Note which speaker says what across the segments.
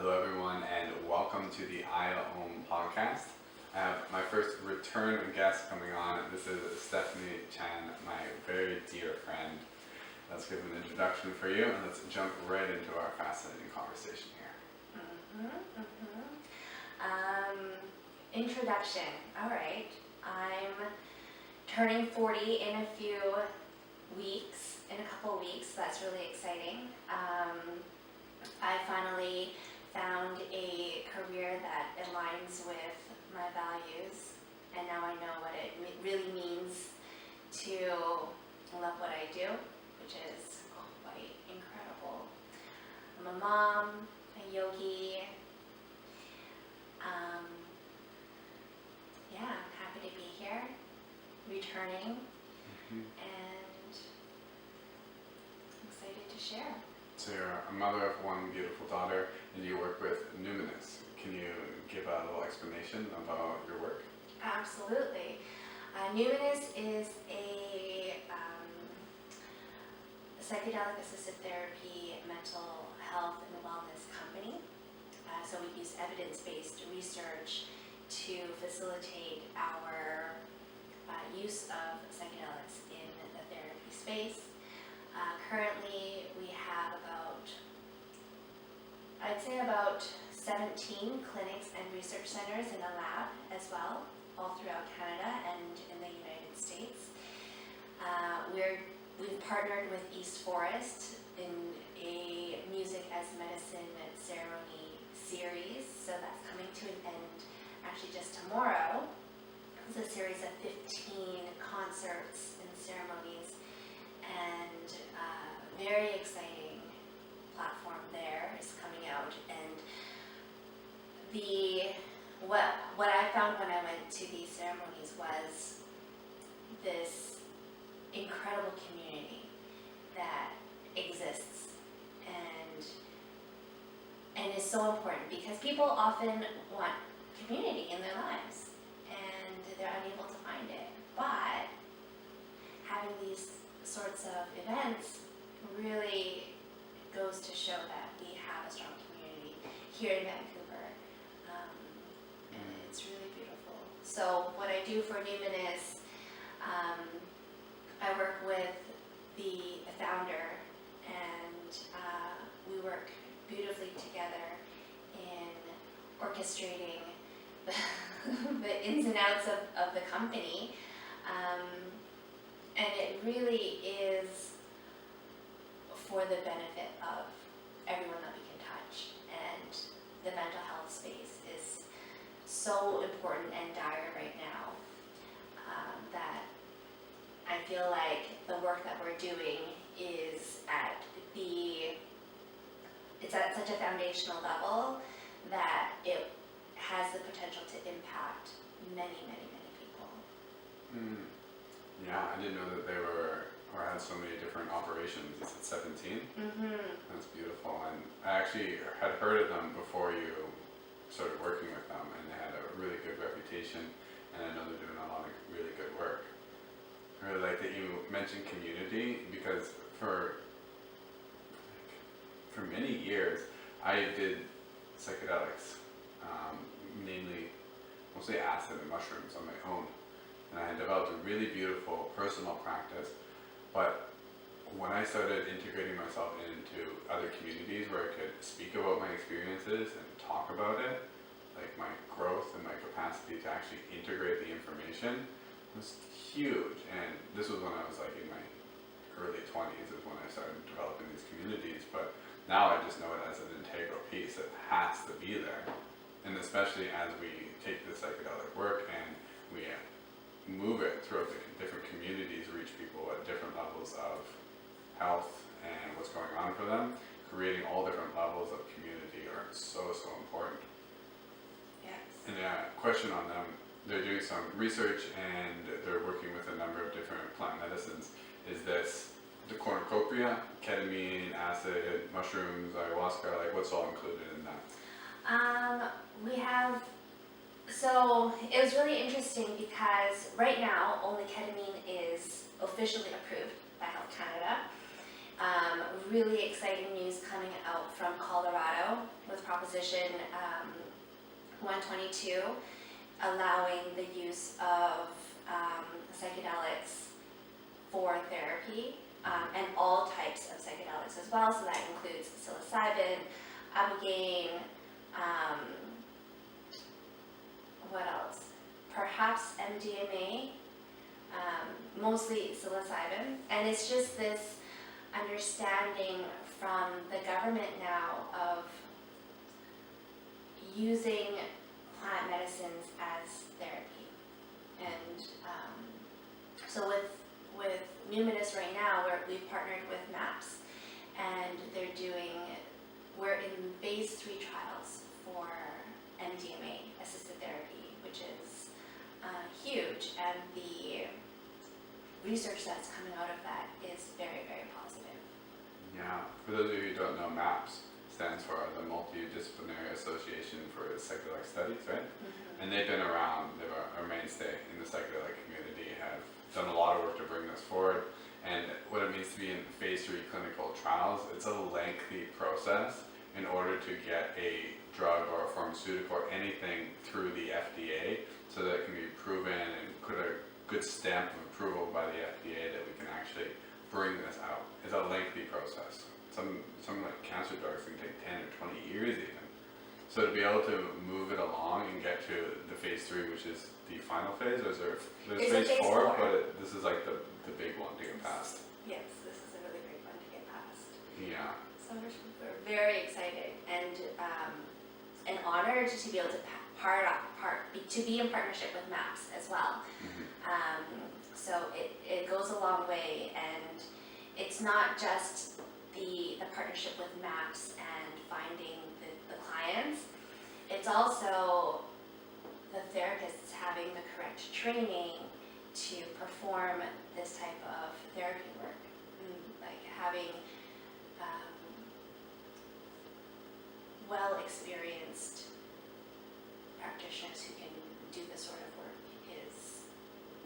Speaker 1: Hello everyone and welcome to the Aya Aum Podcast. I have my first return guest coming on. This is Stephanie Chan, my very dear friend. Let's give an introduction for you and let's jump right into our fascinating conversation here.
Speaker 2: Introduction. All right. I'm turning 40 in a few weeks, in a couple weeks. That's really exciting. I finally found a career that aligns with my values, and now I know what it really means to love what I do, which is quite incredible. I'm a mom, a yogi. I'm happy to be here, returning, and excited to share.
Speaker 1: So you're a mother of one beautiful daughter and you work with Numinous. Can you give a little explanation about your work?
Speaker 2: Absolutely. Numinous is a psychedelic assisted therapy, mental health and wellness company. So we use evidence-based research to facilitate our use of psychedelics in the therapy space. Currently, we have about 17 clinics and research centers in a lab as well, all throughout Canada and in the United States. We've partnered with East Forest in a Music as Medicine ceremony series, so that's coming to an end actually just tomorrow. It's a series of 15 concerts and ceremonies, and very exciting platform there is coming out. And what I found when I went to these ceremonies was this incredible community that exists and is so important, because people often want community in their lives and they're unable to find it. But having these sorts of events really goes to show that we have a strong community here in Vancouver, and it's really beautiful. So what I do for Numinous, I work with the founder, and we work beautifully together in orchestrating the ins and outs of the company, and it really is for the benefit of everyone that we can touch. And the mental health space is so important and dire right now, that I feel like the work that we're doing is at such a foundational level that it has the potential to impact many, many, many people.
Speaker 1: Yeah, I didn't know that they had so many different operations. You said 17? That's beautiful. And I actually had heard of them before you started working with them, and they had a really good reputation, and I know they're doing a lot of really good work. I really like that you mentioned community, because for many years I did psychedelics, namely mostly acid and mushrooms on my own, and I had developed a really beautiful personal practice. But when I started integrating myself into other communities where I could speak about my experiences and talk about it, like my growth and my capacity to actually integrate the information was huge. And this was when I was like in my early 20s is when I started developing these communities. But now I just know it as an integral piece that has to be there. And especially as we take the psychedelic work and we move it throughout the different communities, reach people at different levels of health and what's going on for them, creating all different levels of community are so important.
Speaker 2: Yes.
Speaker 1: And a question on them, they're doing some research and they're working with a number of different plant medicines. Is this the cornucopia, ketamine, acid, mushrooms, ayahuasca, like what's all included in that?
Speaker 2: So it was really interesting because right now only ketamine is officially approved by Health Canada. Really exciting news coming out from Colorado with proper Proposition 122, allowing the use of psychedelics for therapy, and all types of psychedelics as well. So that includes psilocybin, ibogaine, what else? Perhaps MDMA, mostly psilocybin. And it's just this understanding from the government now of using plant medicines as therapy. And so with Numinous right now, we've partnered with MAPS, and we're in phase 3 trials for MDMA assisted therapy, which is huge, and the research that's coming out of that is very, very positive.
Speaker 1: Yeah, for those of you who don't know, MAPS stands for the Multidisciplinary Association for Psychedelic Studies, right?
Speaker 2: Mm-hmm.
Speaker 1: And they've been around, they're a mainstay in the psychedelic community, have done a lot of work to bring this forward. And what it means to be in phase 3 clinical trials, it's a lengthy process in order to get a drug or a pharmaceutical or anything through the FDA so that it can be proven and put a good stamp of approval by the FDA that we can actually bring this out. It's a lengthy process. Some like cancer drugs can take 10 or 20 years even. So to be able to move it along and get to the phase 3, which is the final phase, or there's phase 4, but this is like the big one to get past.
Speaker 2: Yes, this is a really great one to get past.
Speaker 1: Yeah.
Speaker 2: So we're very excited and honored to be able to to be in partnership with MAPS as well.
Speaker 1: Mm-hmm.
Speaker 2: So it goes a long way, and it's not just the partnership with MAPS and finding the clients, it's also the therapists having the correct training to perform this type of therapy work, like having well-experienced practitioners who can do this sort of work is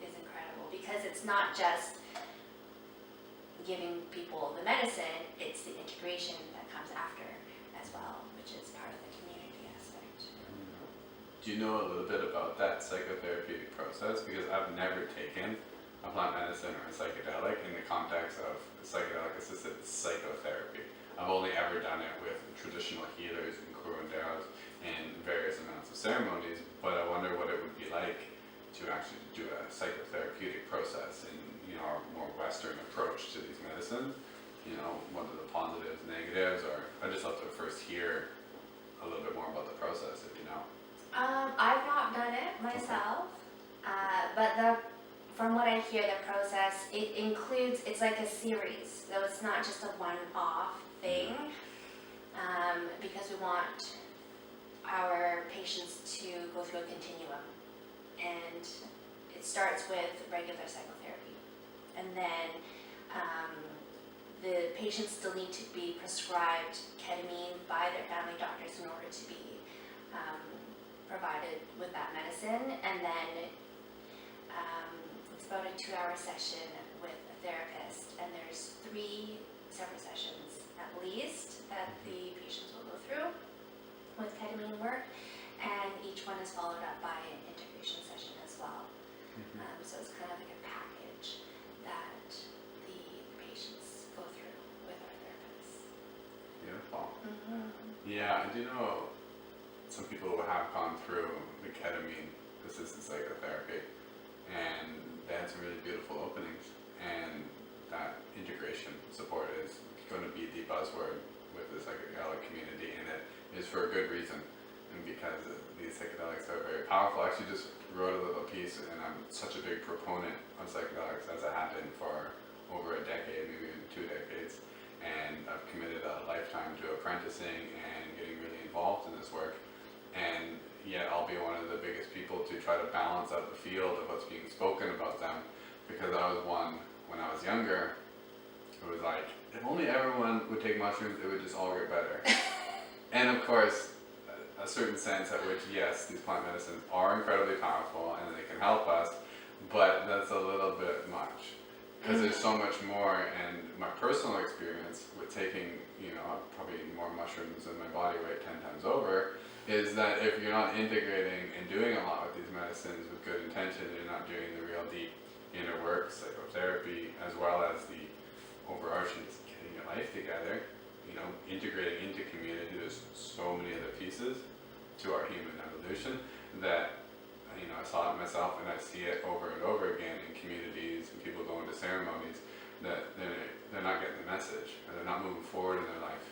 Speaker 2: incredible, because it's not just giving people the medicine, it's the integration that comes after as well, which is part of the community aspect.
Speaker 1: Do you know a little bit about that psychotherapeutic process? Because I've never taken a plant medicine or a psychedelic in the context of psychedelic-assisted psychotherapy. I've only ever done it with traditional healers and curanderos and various amounts of ceremonies, but I wonder what it would be like to actually do a psychotherapeutic process in, our more Western approach to these medicines. What are the positives, negatives, or I'd just love to first hear a little bit more about the process, if you know.
Speaker 2: I've not done it myself, but from what I hear, the process, it's like a series, so it's not just a one-off thing, because we want our patients to go through a continuum, and it starts with regular psychotherapy, and then the patients still need to be prescribed ketamine by their family doctors in order to be provided with that medicine, and then it's about a 2-hour session with a therapist, and there's 3 separate sessions at least that the patients will go through with ketamine work, and each one is followed up by an integration session as well. So it's kind of like a package that the patients go through with our therapists.
Speaker 1: Beautiful.
Speaker 2: Mm-hmm.
Speaker 1: Yeah, I do know some people who have gone through the ketamine-assisted psychotherapy, and they had some really beautiful openings, and that integration support is going to be the buzzword with the psychedelic community, and it is for a good reason, and because these psychedelics are very powerful. I actually just wrote a little piece, and I'm such a big proponent of psychedelics as I have been for over a decade, maybe even 2 decades, and I've committed a lifetime to apprenticing and getting really involved in this work, and yet I'll be one of the biggest people to try to balance out the field of what's being spoken about them, because I was one, when I was younger, it was like, if only everyone would take mushrooms, it would just all get better. And of course, a certain sense at which, yes, these plant medicines are incredibly powerful and they can help us, but that's a little bit much. because there's so much more. And my personal experience with taking, probably more mushrooms than my body weight 10 times over, is that if you're not integrating and doing a lot with these medicines with good intention, you're not doing the real deep inner work, psychotherapy, as well as the overarching just getting your life together, integrating into community. There's so many other pieces to our human evolution that I saw it myself, and I see it over and over again in communities and people going to ceremonies that they're not getting the message, or they're not moving forward in their life.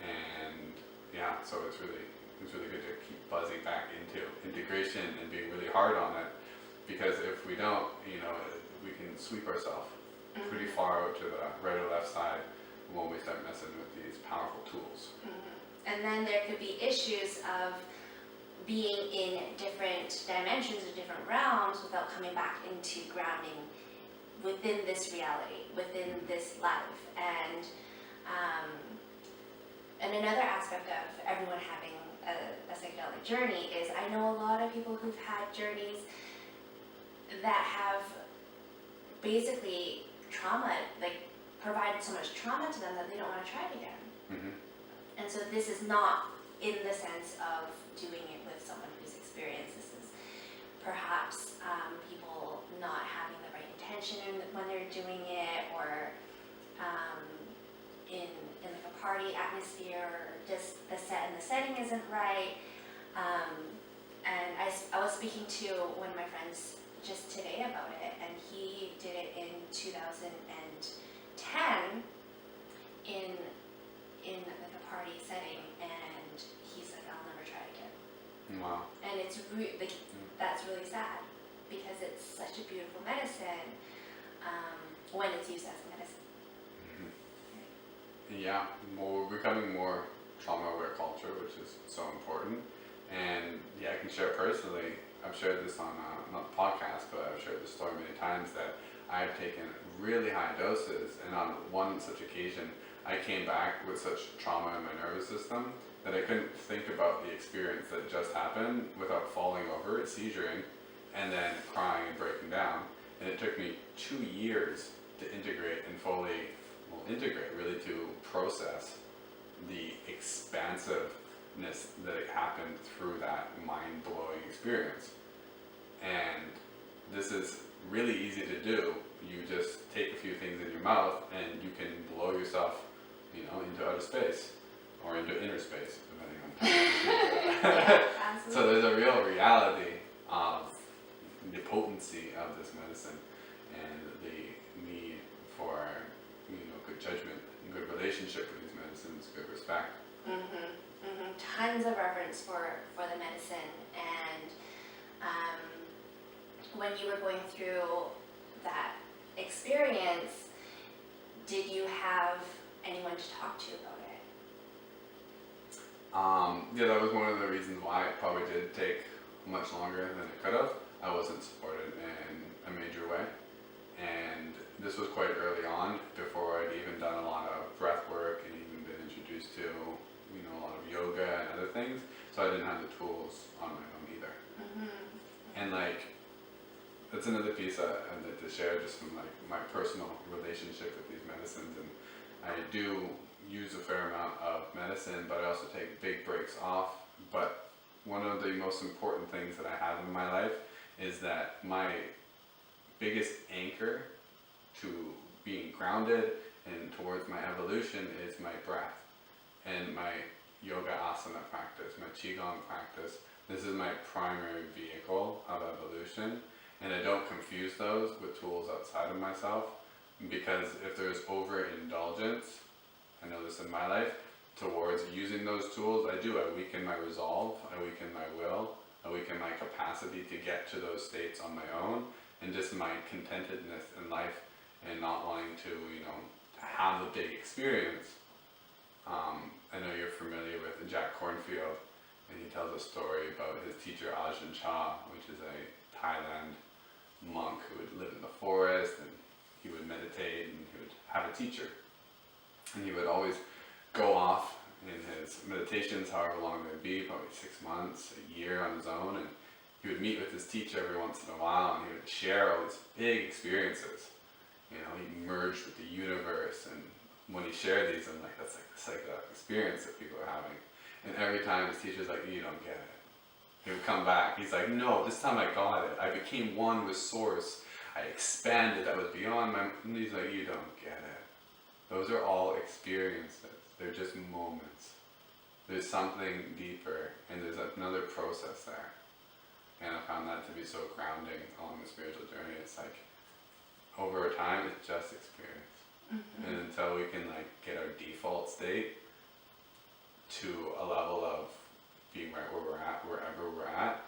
Speaker 1: And yeah, so it's really good to keep buzzing back into integration and being really hard on it, because if we don't, we can sweep ourselves pretty far out to the right or left side when we start messing with these powerful tools.
Speaker 2: And then there could be issues of being in different dimensions or different realms without coming back into grounding within this reality, within this life. And another aspect of everyone having a psychedelic journey is, I know a lot of people who've had journeys that have basically provided so much trauma to them that they don't want to try it again. And so this is not in the sense of doing it with someone who's experienced. This is perhaps people not having the right intention when they're doing it, or in like a party atmosphere, or just the setting isn't right. And I was speaking to one of my friends just today about it, and he did it in 2010 in like a party setting, and he said, I'll never try it again.
Speaker 1: Wow. And
Speaker 2: it's that's really sad, because it's such a beautiful medicine when it's used as medicine.
Speaker 1: Yeah, well, we're becoming more trauma-aware culture, which is so important. And yeah, I can share personally, I've shared this on, not the podcast, but I've shared this story many times, that I've taken really high doses, and on one such occasion, I came back with such trauma in my nervous system that I couldn't think about the experience that just happened without falling over, seizuring, and then crying and breaking down. And it took me 2 years to integrate and fully, really to process the expansiveness that it happened through that mind-blowing experience. And this is really easy to do. You just take a few things in your mouth and you can blow yourself, into outer space or into inner space, depending on how you see it. So there's a real reality of the potency of this medicine and the need for, good judgment and good relationship with these medicines, good respect.
Speaker 2: Tons of reverence for the medicine. And when you were going through that experience, did you have anyone to talk to about it?
Speaker 1: Yeah, that was one of the reasons why it probably did take much longer than it could have. I wasn't supported in a major way. And this was quite early on, before I'd even done a lot of breath work and even been introduced to, a lot of yoga and other things. So I didn't have the tools on my own either. And that's another piece I'd like to share, just from my personal relationship with these medicines. And I do use a fair amount of medicine, but I also take big breaks off. But one of the most important things that I have in my life is that my biggest anchor to being grounded and towards my evolution is my breath and my yoga asana practice, my qigong practice. This is my primary vehicle of evolution, and I don't confuse those with tools outside of myself, because if there's overindulgence, I know this in my life, towards using those tools, I weaken my resolve, I weaken my will, I weaken my capacity to get to those states on my own, and just my contentedness in life and not wanting to, have a big experience. I know you're familiar with Jack Cornfield, and he tells a story about his teacher Ajahn Chah, which is a Thailand monk who would live in the forest, and he would meditate, and he would have a teacher. And he would always go off in his meditations, however long they'd be, probably 6 months, a year on his own, and he would meet with his teacher every once in a while, and he would share all these big experiences. you know, he merged with the universe. And when he shared these, I'm like, that's like the psychedelic experience that people are having. And every time his teacher's like, you don't get it. He would come back. He's like, no, this time I got it. I became one with source. I expanded. I was beyond my. And he's like, you don't get it. Those are all experiences. They're just moments. There's something deeper, and there's another process there. And I found that to be so grounding along the spiritual journey. It's like, over time, it's just experience.
Speaker 2: Mm-hmm.
Speaker 1: And until we can like get our default state to a level of being right where we're at, wherever we're at,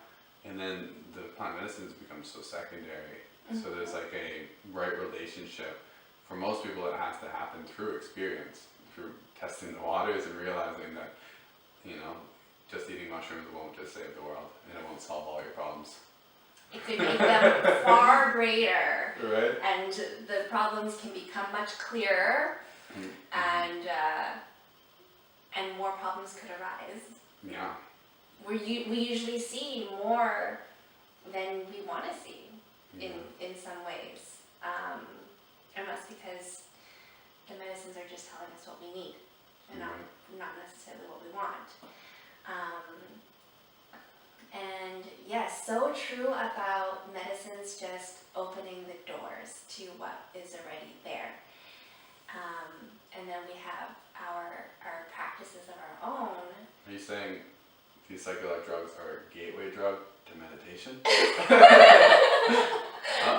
Speaker 1: and then the plant medicines become so secondary. Mm-hmm. So there's like a right relationship. For most people, it has to happen through experience, through testing the waters and realizing that, you know, just eating mushrooms won't just save the world, and it won't solve all your problems.
Speaker 2: It could make them far greater,
Speaker 1: Right?
Speaker 2: and the problems can become much clearer,
Speaker 1: Mm-hmm.
Speaker 2: and more problems could arise.
Speaker 1: Yeah.
Speaker 2: We usually see more than we want to see
Speaker 1: Yeah.
Speaker 2: in some ways, and that's because the medicines are just telling us what we need, and not necessarily what we want. And yes, so true about medicines just opening the doors to what is already there. And then we have our practices of our own.
Speaker 1: Are you saying these psychedelic drugs are a gateway drug to meditation?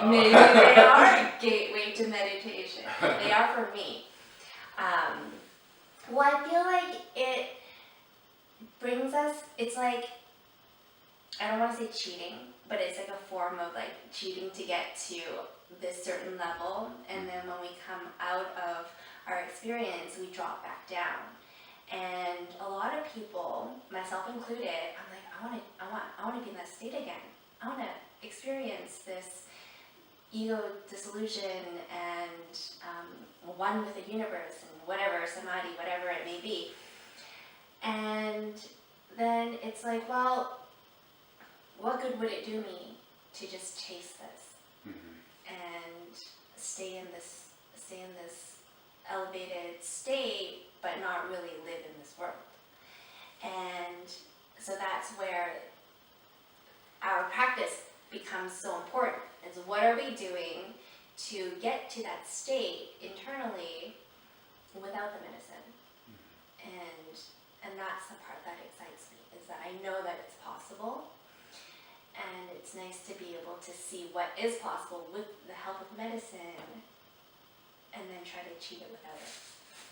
Speaker 2: Maybe they are a gateway to meditation. They are for me. Well, I feel like it brings us, it's like, I don't want to say cheating, but it's like a form of like cheating to get to this certain level, and then when we come out of our experience, we drop back down. And a lot of people, myself included, I'm like, I want to be in that state again. I want to experience this ego dissolution and one with the universe and whatever, samadhi, whatever it may be. And then it's like, well, what good would it do me to just chase this and stay in this elevated state, but not really live in this world? And so that's where our practice becomes so important. Is what are we doing to get to that state internally without the medicine? And that's the part that excites me, is that I know that it's possible, and it's nice to be able to see what is possible with the help of medicine, and then try to achieve it without it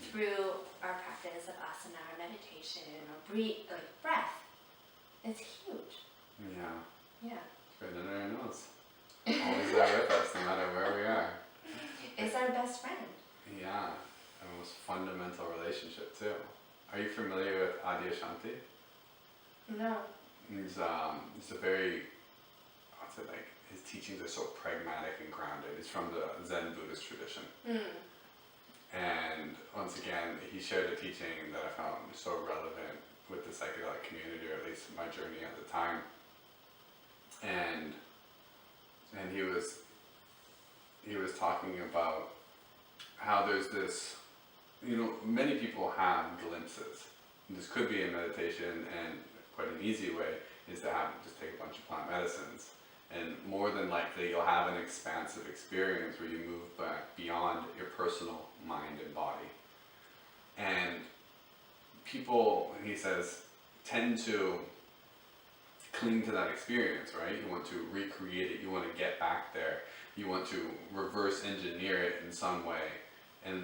Speaker 2: through our practice of asana or meditation or breath. It's huge.
Speaker 1: Yeah.
Speaker 2: Yeah.
Speaker 1: It's right under our nose. Always there with us, no matter where we are.
Speaker 2: It's our best friend.
Speaker 1: Yeah. Our most fundamental relationship too. Are you familiar with Adyashanti?
Speaker 2: No.
Speaker 1: He's a very, what's it like? His teachings are so pragmatic and grounded. He's from the Zen Buddhist tradition. And once again, he shared a teaching that I found so relevant with the psychedelic community, or at least my journey at the time. And he was talking about how there's this, you know, many people have glimpses. This could be in meditation, and quite an easy way is to just take a bunch of plant medicines. And more than likely, you'll have an expansive experience where you move back beyond your personal mind and body. And people, he says, tend to cling to that experience, right? You want to recreate it, you want to get back there, you want to reverse engineer it in some way. And